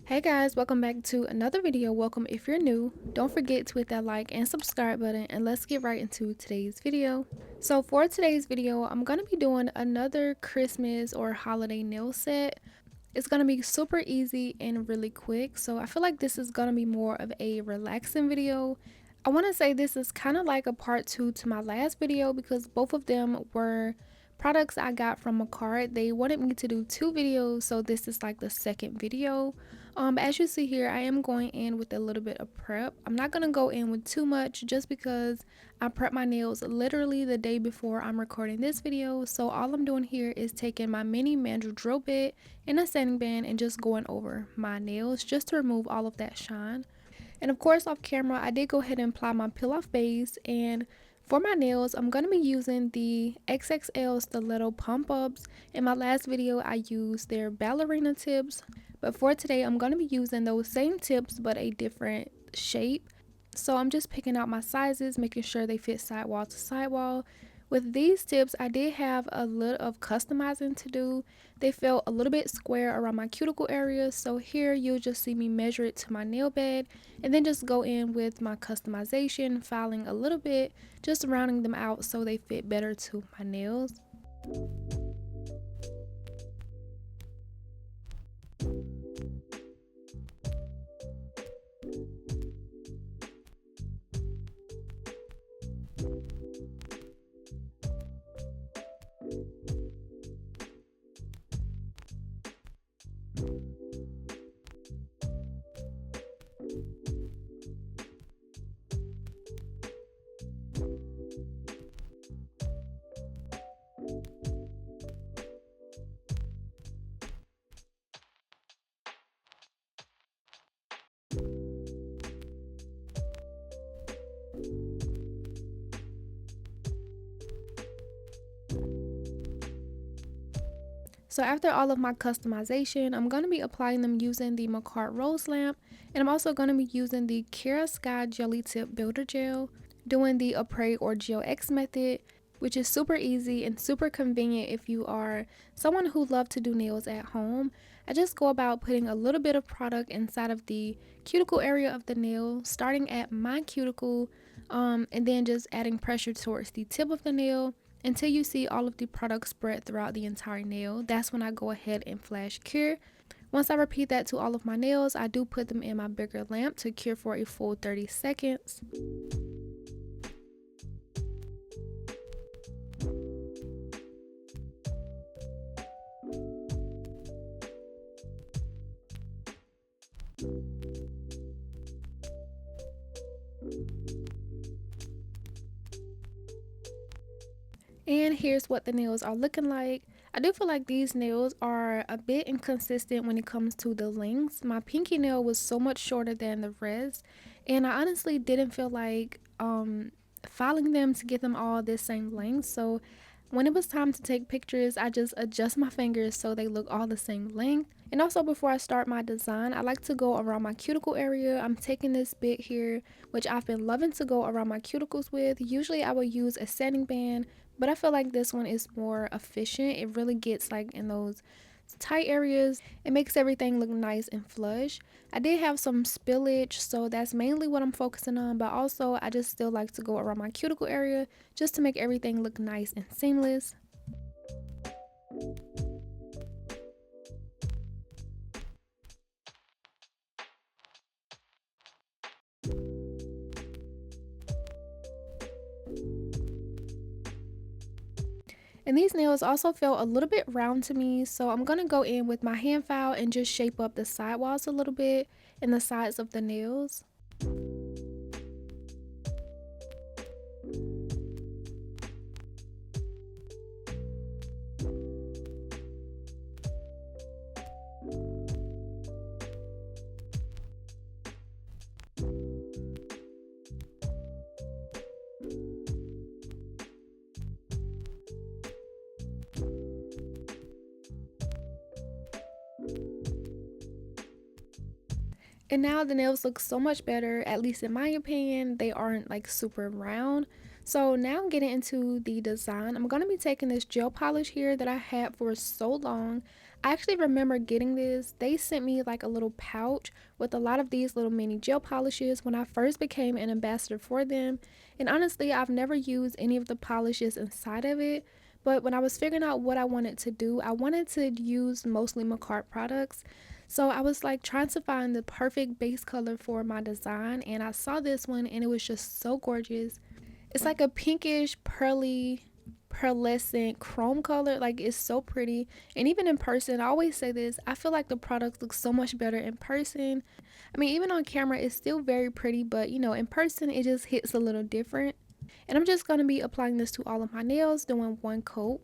Hey guys, welcome back to another video. Welcome if you're new. Don't forget to hit that like and subscribe button, and let's get right into today's video. So for today's video, I'm going to be doing another Christmas or holiday nail set. It's going to be super easy and really quick, so I feel like this is going to be more of a relaxing video. I want to say this is kind of like a part 2 to my last video because both of them were products I got from makartt. They wanted me to do 2 videos, so this is like the second video. As you see here, I am going in with a little bit of prep. I'm not going to go in with too much just because I prep my nails literally the day before I'm recording this video. So all I'm doing here is taking my mini mandrel drill bit and a sanding band and just going over my nails just to remove all of that shine. And of course, off camera, I did go ahead and apply my peel off base, and for my nails, I'm going to be using the XXL Stiletto Pump Ups. In my last video, I used their ballerina tips, but for today, I'm going to be using those same tips but a different shape. So I'm just picking out my sizes, making sure they fit sidewall to sidewall. With these tips, I did have a little of customizing to do. They felt a little bit square around my cuticle area, so here you'll just see me measure it to my nail bed and then just go in with my customization, filing a little bit, just rounding them out so they fit better to my nails. So after all of my customization, I'm going to be applying them using the makartt rose lamp, and I'm also going to be using the Kiara Sky Jelly Tip Builder Gel, doing the Apres or Gelx method, which is super easy and super convenient if you are someone who loves to do nails at home. I just go about putting a little bit of product inside of the cuticle area of the nail, starting at my cuticle, and then just adding pressure towards the tip of the nail until you see all of the product spread throughout the entire nail. That's when I go ahead and flash cure. Once I repeat that to all of my nails, I do put them in my bigger lamp to cure for a full 30 seconds. And here's what the nails are looking like. I do feel like these nails are a bit inconsistent when it comes to the lengths. My pinky nail was so much shorter than the rest, and I honestly didn't feel like filing them to get them all this same length. So when it was time to take pictures, I just adjust my fingers so they look all the same length. And also, before I start my design, I like to go around my cuticle area. I'm taking this bit here, which I've been loving to go around my cuticles with. Usually I would use a sanding band, but I feel like this one is more efficient. It really gets like in those tight areas. It makes everything look nice and flush. I did have some spillage, so that's mainly what I'm focusing on, but also I just still like to go around my cuticle area just to make everything look nice and seamless. And these nails also felt a little bit round to me, so I'm going to go in with my hand file and just shape up the sidewalls a little bit and the sides of the nails. And now the nails look so much better, at least in my opinion. They aren't like super round. So now getting into the design, I'm going to be taking this gel polish here that I had for so long. I actually remember getting this. They sent me like a little pouch with a lot of these little mini gel polishes when I first became an ambassador for them. And honestly, I've never used any of the polishes inside of it. But when I was figuring out what I wanted to do, I wanted to use mostly makartt products. So I was like trying to find the perfect base color for my design, and I saw this one and it was just so gorgeous. It's like a pinkish pearly pearlescent chrome color. Like, it's so pretty. And even in person, I always say this, I feel like the products look so much better in person. I mean, even on camera it's still very pretty, but you know, in person it just hits a little different. And I'm just going to be applying this to all of my nails, doing one coat.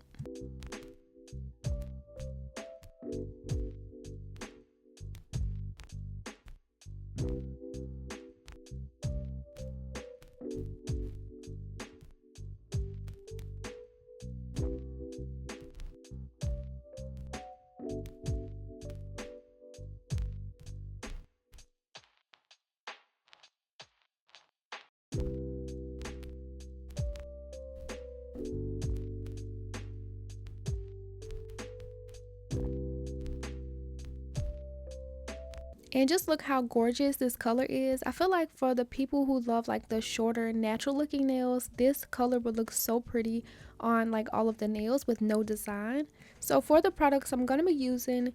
And just look how gorgeous this color is. I feel like for the people who love like the shorter natural looking nails, this color would look so pretty on like all of the nails with no design. So for the products I'm going to be using,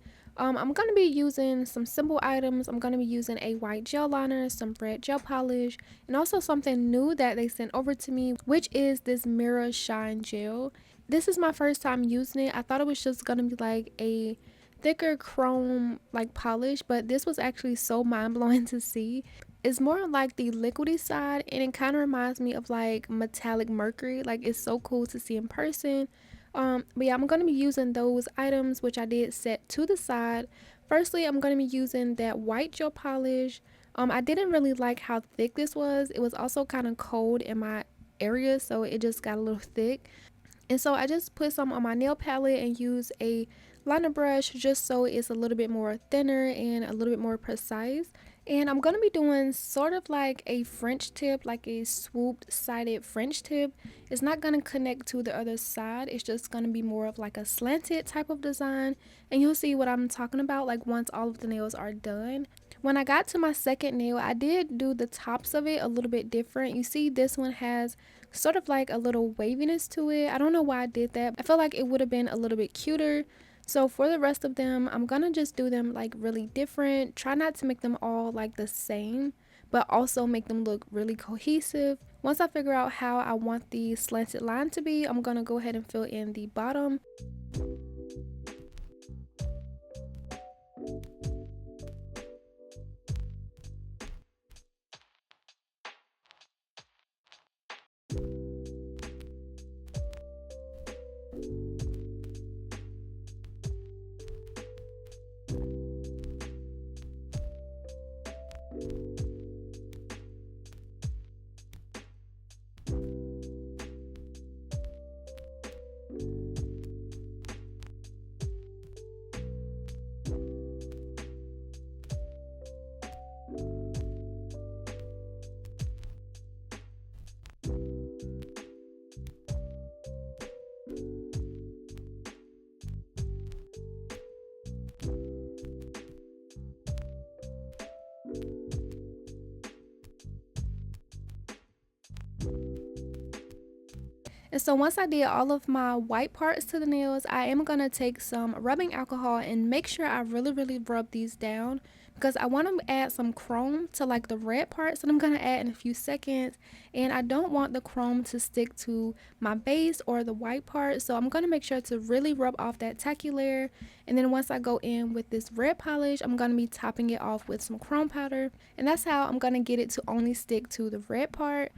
some simple items. I'm going to be using a white gel liner, some red gel polish, and also something new that they sent over to me, which is this mirror shine gel. This is my first time using it. I thought it was just going to be like a thicker chrome like polish, but this was actually so mind-blowing to see. It's more like the liquidy side, and it kind of reminds me of like metallic mercury. Like, it's so cool to see in person. But yeah, I'm going to be using those items, which I did set to the side. Firstly, I'm going to be using that white gel polish. I didn't really like how thick this was. It was also kind of cold in my area, so it just got a little thick. And so I just put some on my nail palette and use a liner brush just so it's a little bit more thinner and a little bit more precise. And I'm going to be doing sort of like a French tip, like a swooped sided French tip. It's not going to connect to the other side. It's just going to be more of like a slanted type of design. And you'll see what I'm talking about like once all of the nails are done. When I got to my second nail, I did do the tops of it a little bit different. You see this one has sort of like a little waviness to it. I don't know why I did that. I feel like it would have been a little bit cuter. So for the rest of them, I'm gonna just do them like really different. Try not to make them all like the same, but also make them look really cohesive. Once I figure out how I want the slanted line to be, I'm gonna go ahead and fill in the bottom. And so once I did all of my white parts to the nails, I am going to take some rubbing alcohol and make sure I really rub these down, because I want to add some chrome to like the red parts that I'm going to add in a few seconds. And I don't want the chrome to stick to my base or the white part, so I'm going to make sure to really rub off that tacky layer. And then once I go in with this red polish, I'm going to be topping it off with some chrome powder, and that's how I'm going to get it to only stick to the red part.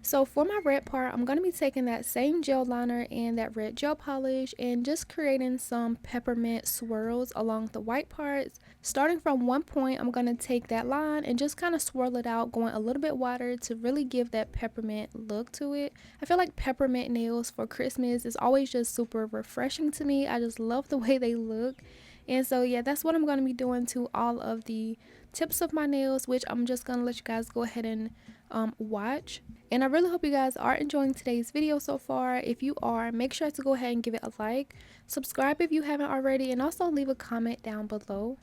So for my red part, I'm going to be taking that same gel liner and that red gel polish and just creating some peppermint swirls along the white parts. Starting from one point, I'm going to take that line and just kind of swirl it out, going a little bit wider to really give that peppermint look to it. I feel like peppermint nails for Christmas is always just super refreshing to me. I just love the way they look. And so yeah, that's what I'm going to be doing to all of the tips of my nails, which I'm just going to let you guys go ahead and watch. And I really hope you guys are enjoying today's video so far. If you are, make sure to go ahead and give it a like, subscribe if you haven't already, and also leave a comment down below.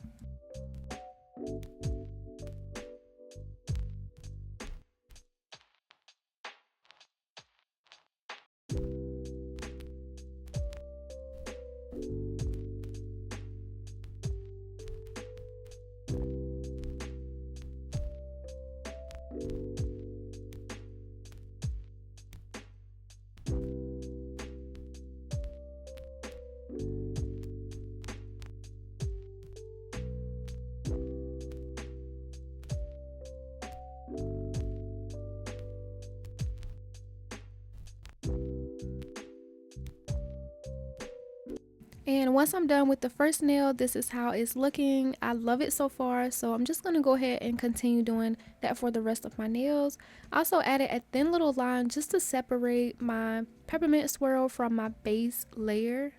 And once I'm done with the first nail, this is how it's looking. I love it so far, so I'm just going to go ahead and continue doing that for the rest of my nails. I also added a thin little line just to separate my peppermint swirl from my base layer.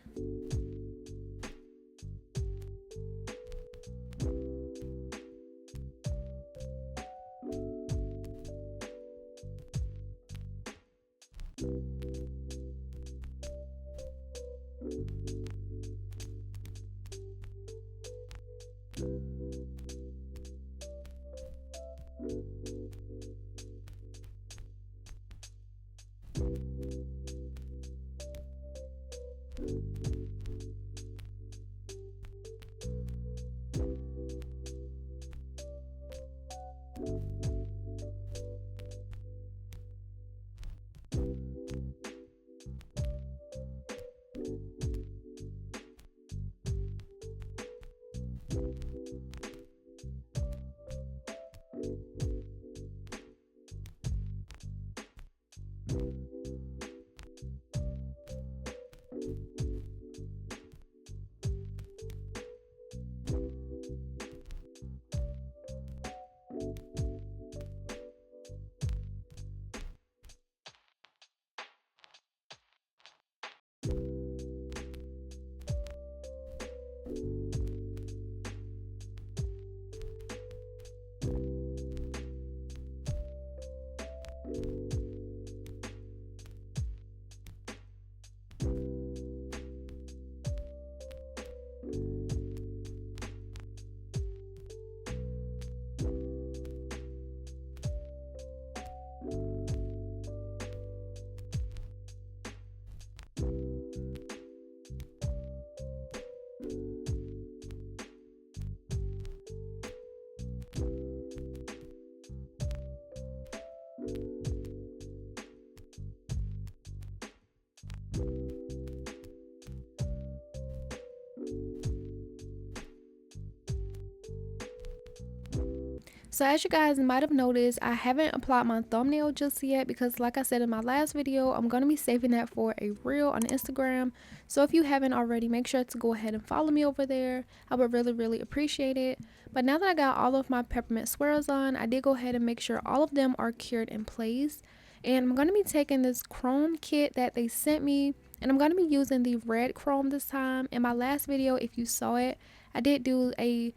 So as you guys might have noticed, I haven't applied my thumbnail just yet because like I said in my last video, I'm going to be saving that for a reel on Instagram. So if you haven't already, make sure to go ahead and follow me over there. I would really appreciate it. But now that I got all of my peppermint swirls on, I did go ahead and make sure all of them are cured in place. And I'm going to be taking this chrome kit that they sent me, and I'm going to be using the red chrome this time. In my last video, if you saw it, I did do a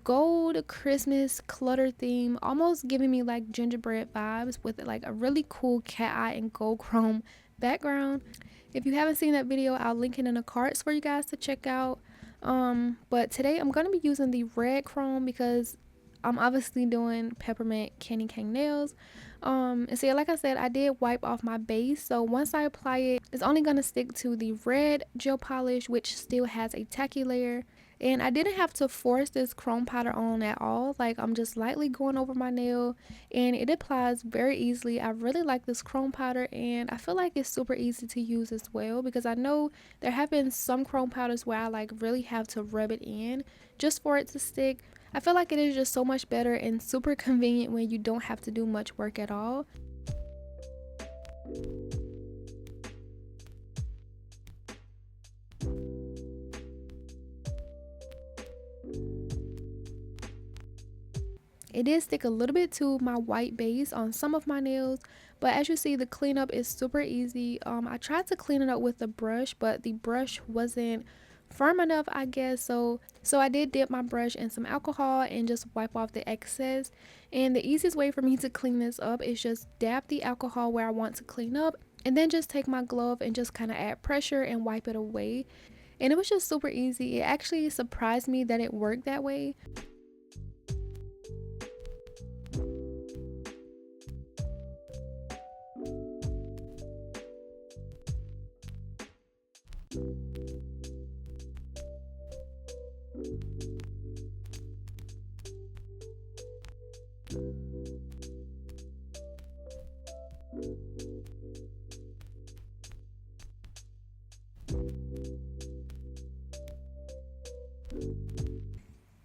gold Christmas clutter theme, almost giving me like gingerbread vibes with like a really cool cat eye and gold chrome background. If you haven't seen that video, I'll link it in the cards for you guys to check out. But today I'm going to be using the red chrome because I'm obviously doing peppermint candy cane nails. And so like I said, I did wipe off my base, so once I apply it, it's only going to stick to the red gel polish, which still has a tacky layer. And I didn't have to force this chrome powder on at all. Like, I'm just lightly going over my nail and it applies very easily. I really like this chrome powder, and I feel like it's super easy to use as well, because I know there have been some chrome powders where I like really have to rub it in just for it to stick. I feel like it is just so much better and super convenient when you don't have to do much work at all. It did stick a little bit to my white base on some of my nails, but as you see, the cleanup is super easy. I tried to clean it up with a brush, but the brush wasn't firm enough, I guess. So I did dip my brush in some alcohol and just wipe off the excess. And the easiest way for me to clean this up is just dab the alcohol where I want to clean up, and then just take my glove and just kind of add pressure and wipe it away. And it was just super easy. It actually surprised me that it worked that way.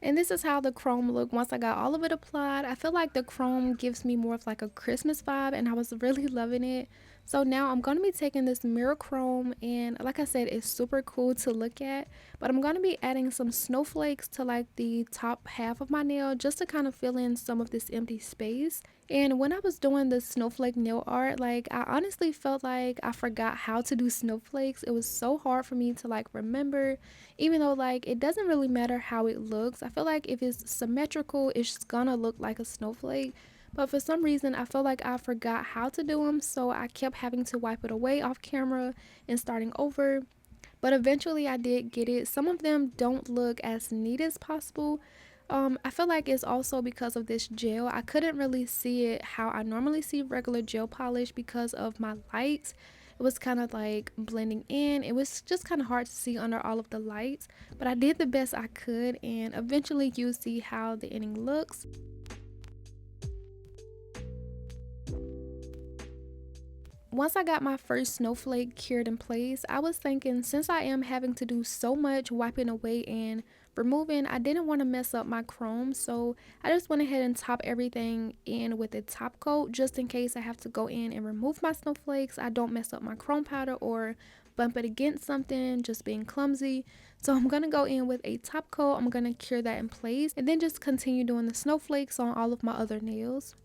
And this is how the chrome looked once I got all of it applied. I feel like the chrome gives me more of like a Christmas vibe, and I was really loving it. So now I'm going to be taking this mirror chrome, and like I said, it's super cool to look at. But I'm going to be adding some snowflakes to like the top half of my nail just to kind of fill in some of this empty space. And when I was doing the snowflake nail art, like I honestly felt like I forgot how to do snowflakes. It was so hard for me to like remember, even though like it doesn't really matter how it looks. I feel like if it's symmetrical, it's gonna look like a snowflake. But for some reason, I felt like I forgot how to do them, so I kept having to wipe it away off camera and starting over. But eventually I did get it. Some of them don't look as neat as possible. I feel like it's also because of this gel. I couldn't really see it how I normally see regular gel polish because of my lights. It was kind of like blending in. It was just kind of hard to see under all of the lights, but I did the best I could, and eventually you'll see how the ending looks. Once I got my first snowflake cured in place, I was thinking, since I am having to do so much wiping away and removing, I didn't want to mess up my chrome, so I just went ahead and top everything in with a top coat just in case I have to go in and remove my snowflakes. I don't mess up my chrome powder or bump it against something, just being clumsy. So I'm going to go in with a top coat. I'm going to cure that in place and then just continue doing the snowflakes on all of my other nails.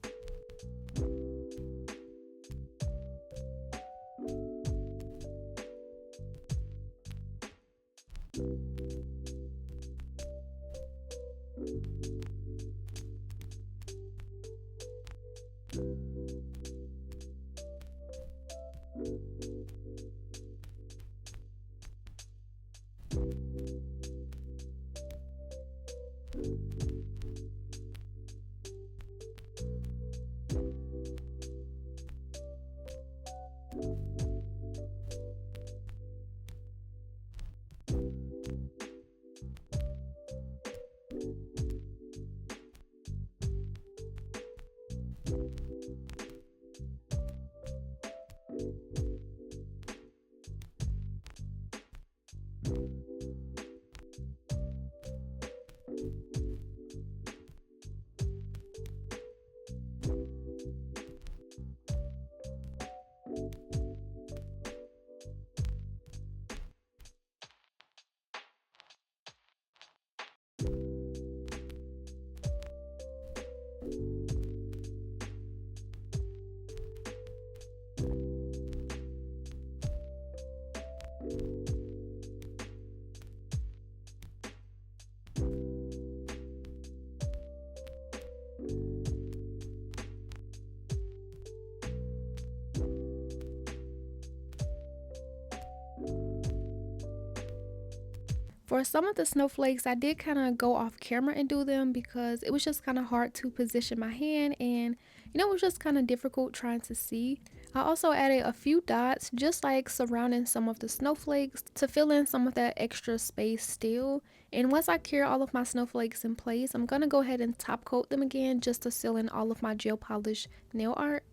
For some of the snowflakes, I did kind of go off camera and do them because it was just kind of hard to position my hand, and it was just kind of difficult trying to see. I also added a few dots just like surrounding some of the snowflakes to fill in some of that extra space still. And once I cure all of my snowflakes in place, I'm gonna go ahead and top coat them again just to seal in all of my gel polish nail art.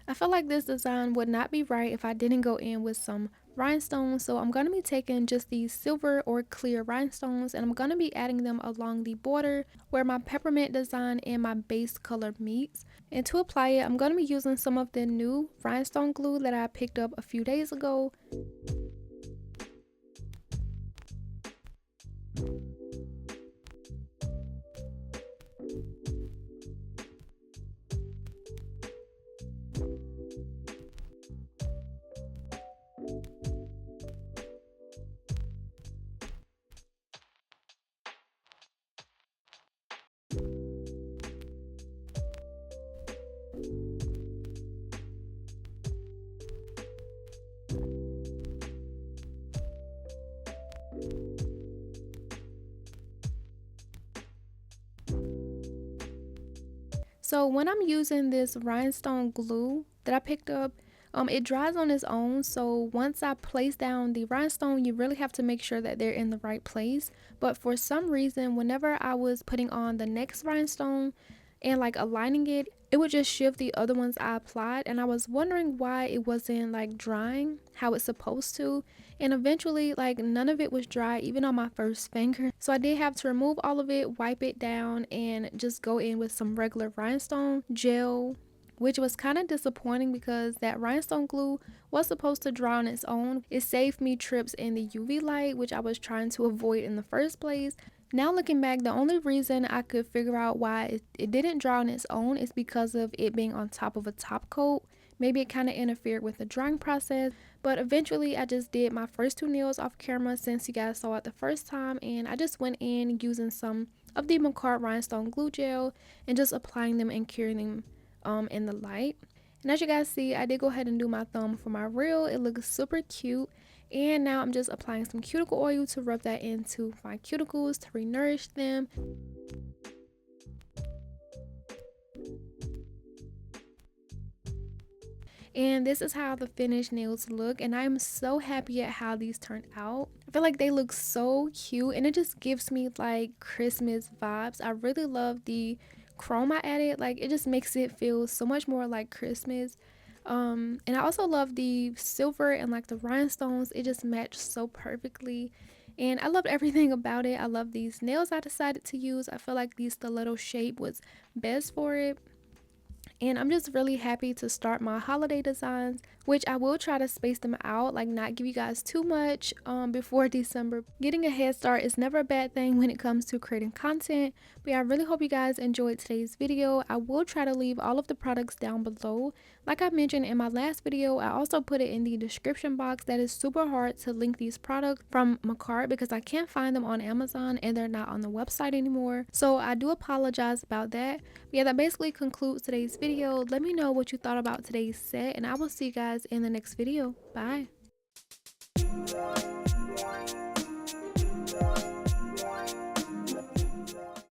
I feel like this design would not be right if I didn't go in with some rhinestones. So I'm going to be taking just these silver or clear rhinestones, and I'm going to be adding them along the border where my peppermint design and my base color meets. And to apply it, I'm going to be using some of the new rhinestone glue that I picked up a few days ago. So when I'm using this rhinestone glue that I picked up, it dries on its own. So once I place down the rhinestone, you really have to make sure that they're in the right place. But for some reason, whenever I was putting on the next rhinestone and like aligning it, it would just shift the other ones I applied, and I was wondering why it wasn't like drying how it's supposed to. And eventually, like, none of it was dry, even on my first finger. So I did have to remove all of it, wipe it down, and just go in with some regular rhinestone gel, which was kind of disappointing because that rhinestone glue was supposed to dry on its own. It saved me trips in the UV light, which I was trying to avoid in the first place. Now looking back, the only reason I could figure out why it didn't dry on its own is because of it being on top of a top coat. Maybe it kind of interfered with the drying process, but eventually I just did my first two nails off camera since you guys saw it the first time, and I just went in using some of the makartt rhinestone glue gel and just applying them and curing them in the light. And as you guys see, I did go ahead and do my thumb for my reel. It looks super cute. And now I'm just applying some cuticle oil to rub that into my cuticles to re-nourish them. And this is how the finished nails look, and I'm so happy at how these turned out. I feel like they look so cute, and it just gives me like Christmas vibes. I really love the chrome I added. Like, it just makes it feel so much more like Christmas. And I also love the silver and like the rhinestones. It just matched so perfectly, and I loved everything about it. I love these nails I decided to use. I feel like the stiletto shape was best for it. And I'm just really happy to start my holiday designs, which I will try to space them out, like not give you guys too much before December. Getting a head start is never a bad thing when it comes to creating content. But yeah, I really hope you guys enjoyed today's video. I will try to leave all of the products down below. Like I mentioned in my last video, I also put it in the description box. That is super hard to link these products from makartt because I can't find them on Amazon and they're not on the website anymore. So I do apologize about that. But yeah, that basically concludes today's video. Let me know what you thought about today's set, and I will see you guys in the next video. Bye.